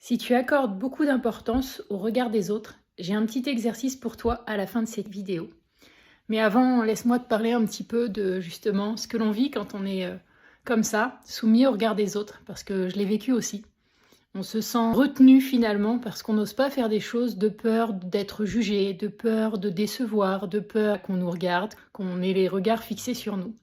Si tu accordes beaucoup d'importance au regard des autres, j'ai un petit exercice pour toi à la fin de cette vidéo. Mais avant, laisse-moi te parler un petit peu de justement ce que l'on vit quand on est comme ça, soumis au regard des autres, parce que je l'ai vécu aussi. On se sent retenu finalement parce qu'on n'ose pas faire des choses de peur d'être jugé, de peur de décevoir, de peur qu'on nous regarde, qu'on ait les regards fixés sur nous.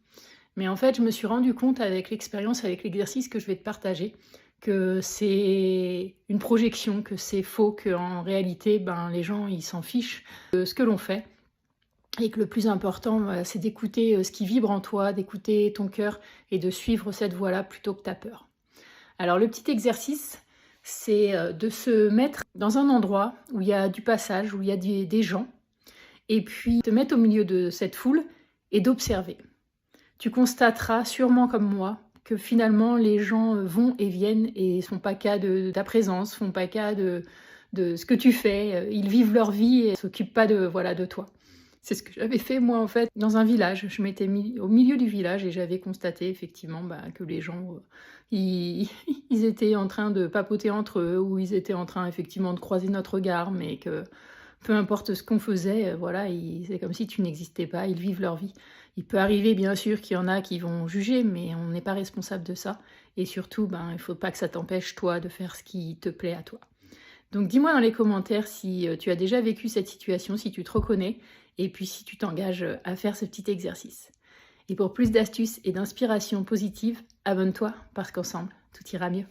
Mais en fait, je me suis rendu compte avec l'expérience, avec l'exercice que je vais te partager, que c'est une projection, que c'est faux, qu'en réalité, les gens, ils s'en fichent de ce que l'on fait. Et que le plus important, c'est d'écouter ce qui vibre en toi, d'écouter ton cœur et de suivre cette voie-là plutôt que ta peur. Alors le petit exercice, c'est de se mettre dans un endroit où il y a du passage, où il y a des gens, et puis te mettre au milieu de cette foule et d'observer. Tu constateras sûrement comme moi que finalement les gens vont et viennent et font pas cas de ta présence, font pas cas de ce que tu fais. Ils vivent leur vie et s'occupent pas de toi. C'est ce que j'avais fait moi en fait dans un village. Je m'étais mis au milieu du village et j'avais constaté effectivement que les gens ils, ils étaient en train de papoter entre eux ou ils étaient en train effectivement de croiser notre regard, mais que peu importe ce qu'on faisait, c'est comme si tu n'existais pas, ils vivent leur vie. Il peut arriver bien sûr qu'il y en a qui vont juger, mais on n'est pas responsable de ça. Et surtout, il ne faut pas que ça t'empêche toi de faire ce qui te plaît à toi. Donc dis-moi dans les commentaires si tu as déjà vécu cette situation, si tu te reconnais, et puis si tu t'engages à faire ce petit exercice. Et pour plus d'astuces et d'inspiration positive, abonne-toi parce qu'ensemble, tout ira mieux.